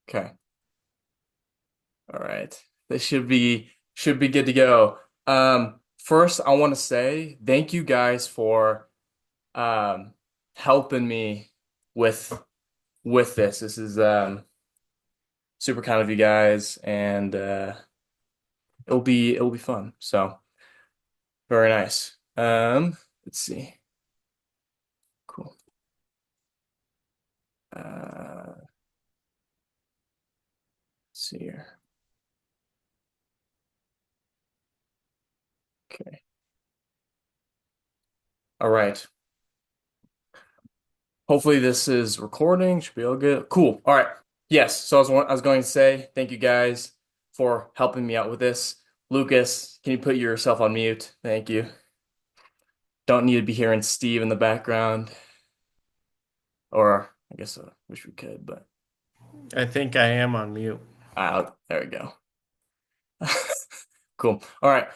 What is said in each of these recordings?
Okay. All right. This should be good to go. First I want to say thank you guys for um helping me with with this. This is super kind of you guys and it'll be fun. So, very nice. Let's see. Cool. Let's see here. Okay. All right. Hopefully this is recording. Should be all good. Cool. All right. Yes. So I was going to say thank you guys for helping me out with this. Lucas, can you put yourself on mute? Thank you. Don't need to be hearing Steve in the background, or I guess I wish we could, but I think I am on mute. there we go. Cool. All right.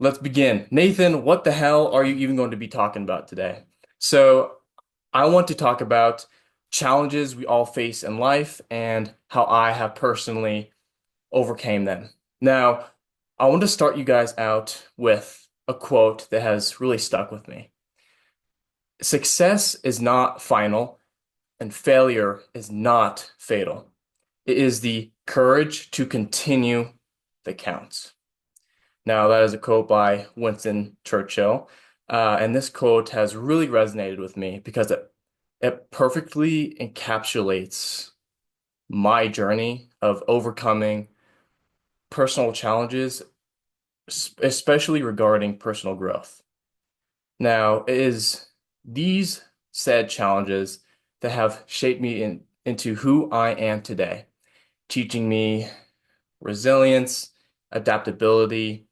Let's begin. Nathan, what the hell are you even going to be talking about today? So, I want to talk about challenges we all face in life and how I have personally overcame them. Now, I want to start you guys out with a quote that has really stuck with me. Success is not final, and failure is not fatal. It is the courage to continue that counts. Now, that is a quote by Winston Churchill. And this quote has really resonated with me because it perfectly encapsulates my journey of overcoming personal challenges, especially regarding personal growth. Now, it is these said challenges that have shaped me into who I am today, teaching me resilience, adaptability,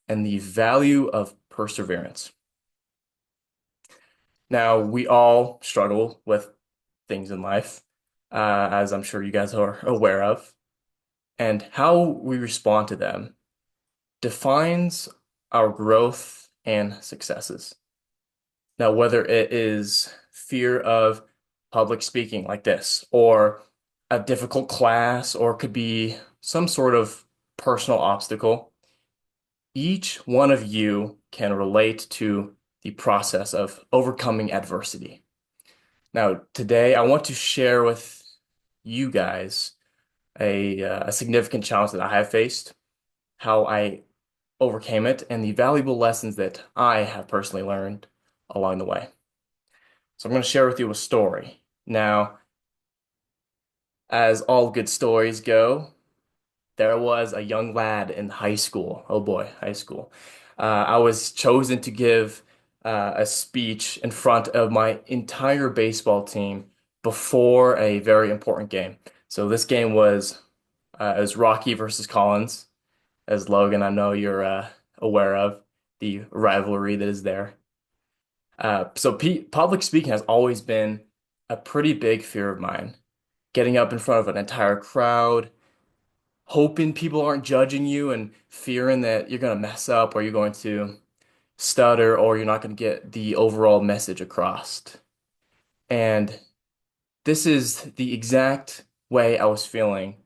and the value of perseverance. Now, we all struggle with things in life, as I'm sure you guys are aware of, and how we respond to them defines our growth and successes. Now, whether it is fear of public speaking like this, or a difficult class, or it could be some sort of personal obstacle, each one of you can relate to the process of overcoming adversity. Now, today I want to share with you guys a significant challenge that I have faced, how I overcame it, and the valuable lessons that I have personally learned along the way. So I'm going to share with you a story. Now, as all good stories go, there was a young lad in high school. Oh boy, high school. I was chosen to give a speech in front of my entire baseball team before a very important game. So this game was Rocky versus Collins, as Logan, I know you're aware of the rivalry that is there. So P public speaking has always been a pretty big fear of mine. Getting up in front of an entire crowd, hoping people aren't judging you and fearing that you're going to mess up or you're going to stutter or you're not going to get the overall message across. And this is the exact way I was feeling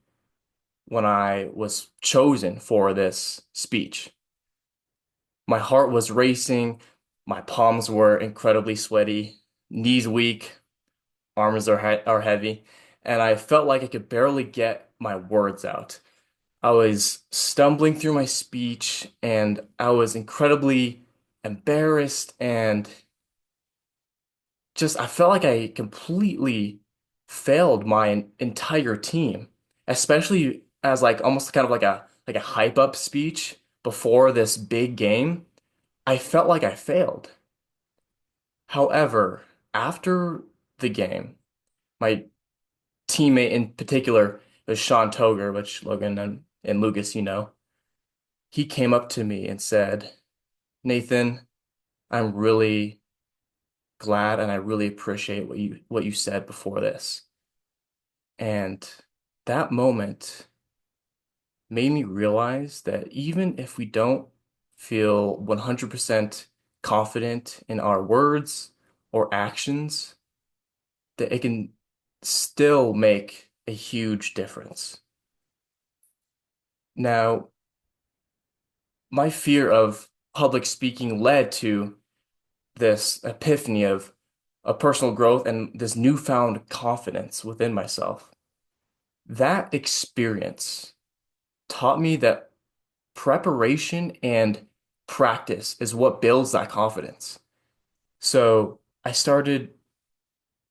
when I was chosen for this speech. My heart was racing, my palms were incredibly sweaty, knees weak, arms are heavy, and I felt like I could barely get my words out. I was stumbling through my speech and I was incredibly embarrassed and just I felt like I completely failed my entire team, especially as like almost kind of like a hype up speech before this big game. I felt like I failed. However, after the game, my teammate in particular was Sean Toger, which Logan and Lucas, he came up to me and said, Nathan, I'm really glad and I really appreciate what you said before this. And that moment made me realize that even if we don't feel 100% confident in our words or actions, that it can still make a huge difference. Now, my fear of public speaking led to this epiphany of personal growth and this newfound confidence within myself. That experience taught me that preparation and practice is what builds that confidence. So I started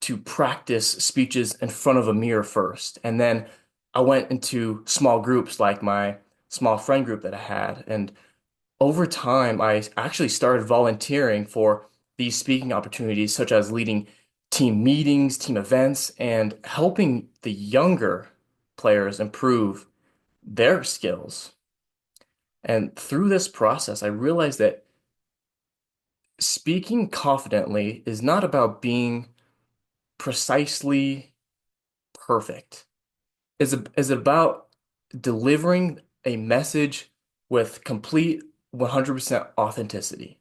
to practice speeches in front of a mirror first. And then I went into small groups like my small friend group that I had. And over time, I actually started volunteering for these speaking opportunities, such as leading team meetings, team events, and helping the younger players improve their skills. And through this process, I realized that speaking confidently is not about being precisely perfect. Is it about delivering a message with complete 100% authenticity?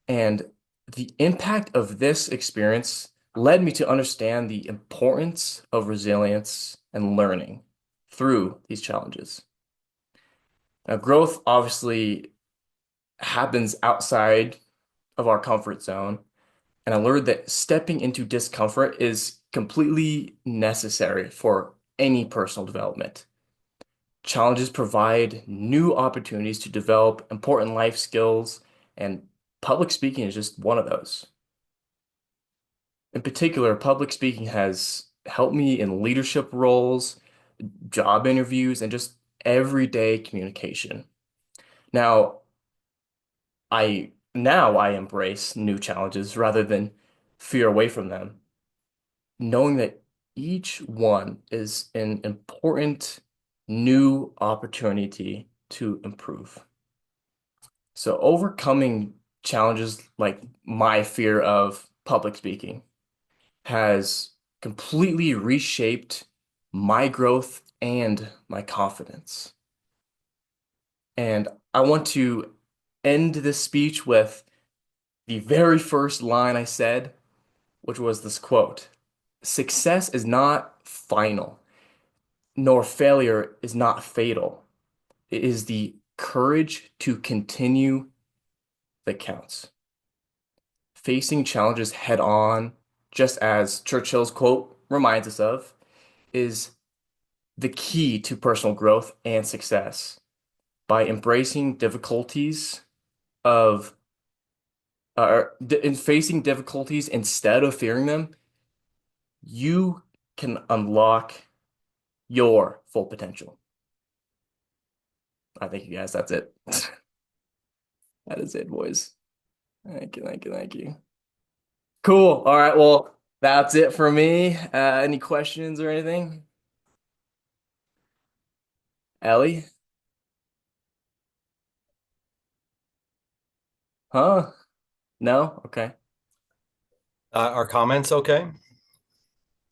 And the impact of this experience led me to understand the importance of resilience and learning through these challenges. Now, growth obviously happens outside of our comfort zone, and I learned that stepping into discomfort is completely necessary for any personal development. Challenges provide new opportunities to develop important life skills, and public speaking is just one of those. In particular, public speaking has helped me in leadership roles, job interviews, and just everyday communication. Now, I embrace new challenges rather than fear away from them, knowing that each one is an important new opportunity to improve. So overcoming challenges like my fear of public speaking has completely reshaped my growth and my confidence. And I want to end this speech with the very first line I said, which was this quote: "Success is not final, nor failure is not fatal. It is the courage to continue that counts." Facing challenges head on, just as Churchill's quote reminds us of, is the key to personal growth and success. By embracing difficulties of in facing difficulties instead of fearing them, you can unlock your full potential. I think you guys, that's it. That is it, boys. Thank you, thank you, thank you. Cool. All right. Well, that's it for me. Any questions or anything? Ellie? Huh? No? Okay. Are comments okay?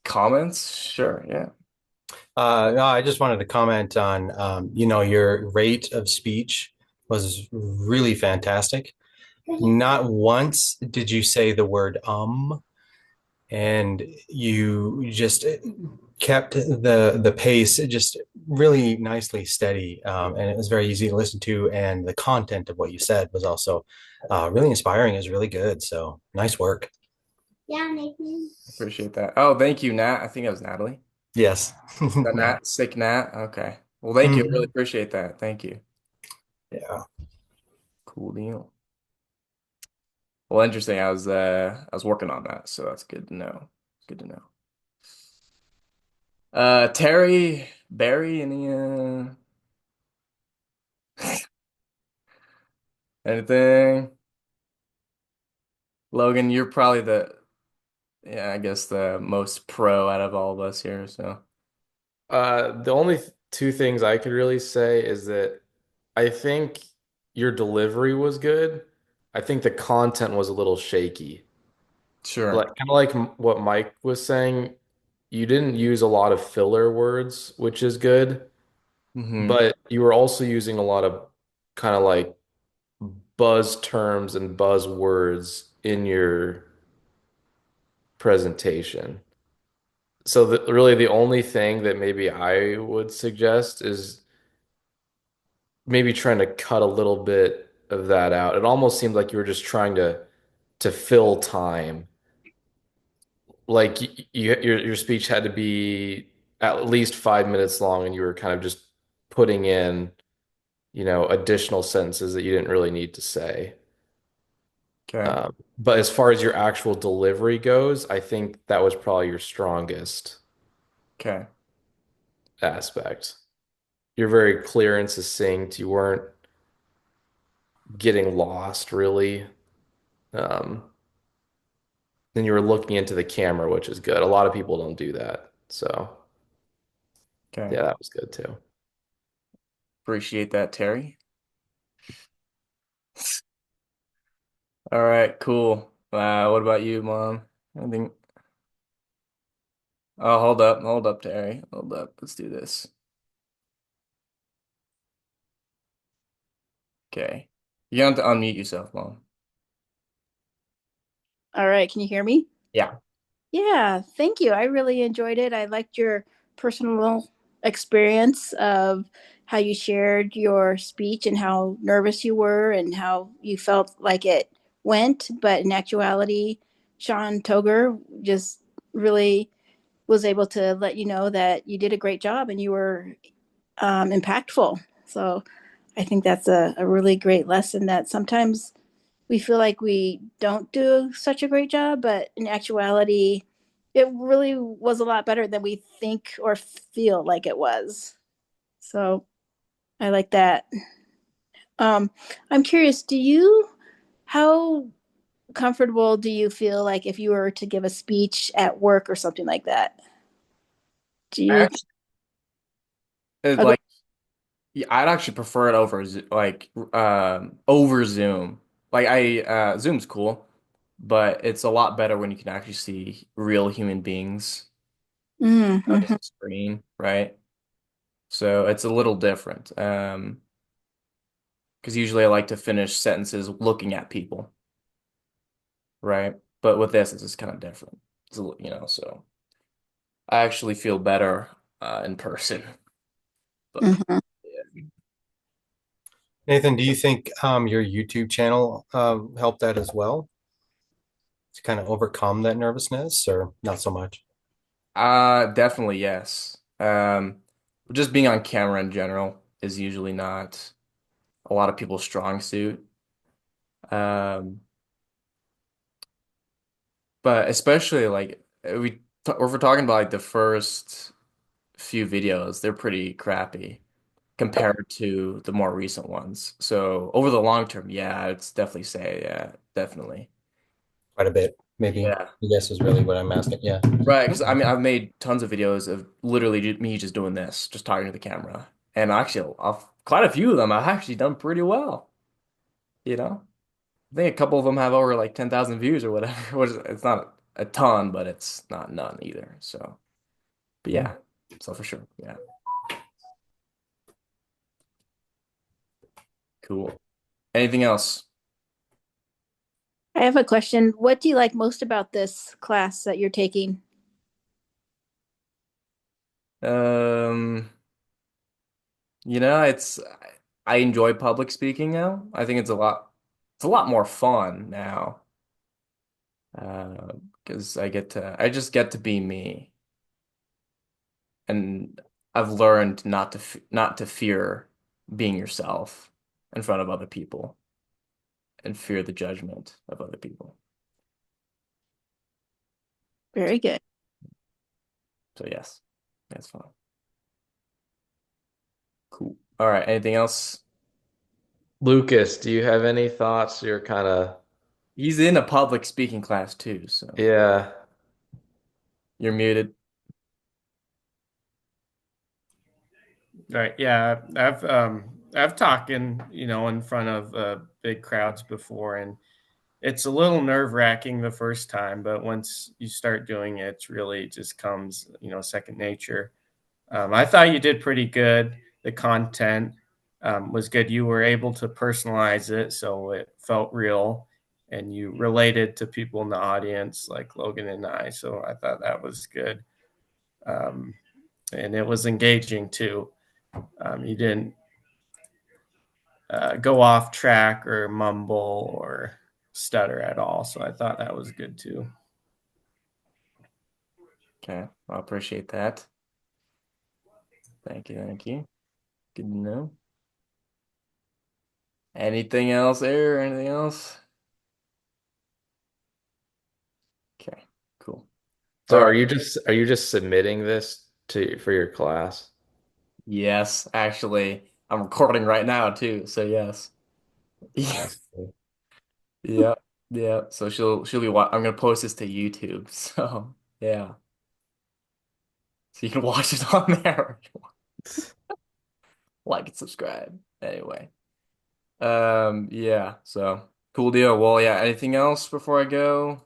Comments? Sure. Yeah. No, I just wanted to comment on, your rate of speech was really fantastic. Not once did you say the word and you just kept the pace just really nicely steady, and it was very easy to listen to. And the content of what you said was also really inspiring. It was really good. So nice work. Yeah, Nathan. Appreciate that. Oh, thank you, Nat. I think it was Natalie. Yes. The Yeah. Nat, sick Nat. Okay. Well, thank you. I really Mhm. appreciate that. Thank you. Yeah. Cool deal. Well, interesting. I was working on that, so that's good to know. Good to know. Terry, Barry, anything? Logan, you're probably yeah, I guess the most pro out of all of us here, so The only two things I could really say is that I think your delivery was good. I think the content was a little shaky. sure. Like kind of like what Mike was saying, you didn't use a lot of filler words, which is good, Hmm. but you were also using a lot of kind of like buzz terms and buzzwords in your presentation. So really the only thing that maybe I would suggest is maybe trying to cut a little bit of that out. It almost seemed like you were just trying to fill time. Like your speech had to be at least 5 minutes long, and you were kind of just putting in, additional sentences that you didn't really need to say. Okay. But as far as your actual delivery goes, I think that was probably your strongest Okay. aspect. You're very clear and succinct. You weren't getting lost really. Um, then you were looking into the camera, which is good. A lot of people don't do that. So Okay. yeah, that was good too. Appreciate that, Terry. All right, cool. What about you, Mom? I think. Oh, hold up, Terry. Hold up. Let's do this. Okay. You have to unmute yourself, Mom. All right, can you hear me? Yeah. Yeah, thank you. I really enjoyed it. I liked your personal experience of how you shared your speech and how nervous you were and how you felt like it went. But in actuality, Sean Toger just really was able to let you know that you did a great job and you were impactful. So I think that's a really great lesson that sometimes we feel like we don't do such a great job, but in actuality, it really was a lot better than we think or feel like it was. So I like that. Um, I'm curious, how comfortable do you feel like if you were to give a speech at work or something like that? Do I you, actually, it's oh, like, yeah, I'd actually prefer it over over Zoom. Like Zoom's cool, but it's a lot better when you can actually see real human beings, not just mm-hmm, a screen, right? So it's a little different. Because usually I like to finish sentences looking at people, right? But with this, it's just kind of different. So I actually feel better in person. But mm-hmm. yeah. Nathan, do you think your YouTube channel helped that as well to kind of overcome that nervousness, or not so much? Definitely yes. Just being on camera in general is usually not a lot of people's strong suit. Um, but especially like if we're talking about like the first few videos, they're pretty crappy compared to the more recent ones. So over the long term, yeah, I'd definitely say, yeah, definitely. Quite a bit, maybe. Yeah. I guess is really what I'm asking. Yeah. Right, because I mean, I've made tons of videos of literally me just doing this, just talking to the camera. And actually, quite a few of them I've actually done pretty well, you know? I think a couple of them have over like 10,000 views or whatever, which it's not a ton, but it's not none either. So, but Yeah. yeah, so for sure. Yeah, cool. Anything else? I have a question. What do you like most about this class that you're taking? Um, it's I enjoy public speaking now. I think it's a lot more fun now. Because I just get to be me, and I've learned not to fear being yourself in front of other people and fear the judgment of other people. Very good. So yes, that's fun. Cool. All right. Anything else? Lucas, do you have any thoughts? You're kind of, He's in a public speaking class too, so yeah. you're muted. Right. Yeah. I've talked in front of big crowds before, and it's a little nerve-wracking the first time, but once you start doing it, it's really just comes, second nature. I thought you did pretty good. The content was good. You were able to personalize it, so it felt real, and you related to people in the audience, like Logan and I. So I thought that was good. um, and it was engaging too. You didn't go off track or mumble or stutter at all. So I thought that was good too. Okay, I appreciate that. Thank you, thank you. Good to know. Anything else there? Anything else? Okay, cool. So All right. are you just submitting this to for your class? Yes, actually, I'm recording right now too, so yes. That's cool. Yeah, yeah. So she'll be I'm gonna post this to YouTube. So yeah. So you can watch it on there if you want. Like and subscribe. Anyway. Yeah, so cool deal. Well, yeah, anything else before I go?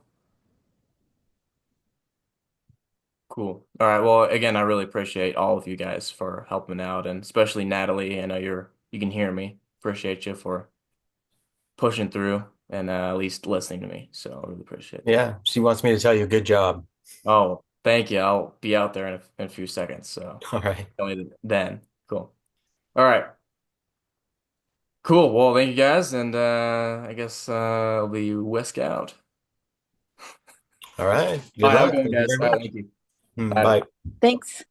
Cool. All right. Well, again, I really appreciate all of you guys for helping out, and especially Natalie. I know you can hear me. Appreciate you for pushing through and at least listening to me. So I really appreciate that. Yeah, she wants me to tell you good job. Oh, thank you. I'll be out there in a few seconds. So All right. tell me then. Cool. All right. Cool. Well, thank you guys, and I guess I'll be whisk out. All right. All Good right, have a luck. good one, Thank you guys. very All right, much. thank you. Bye now. Bye. Thanks.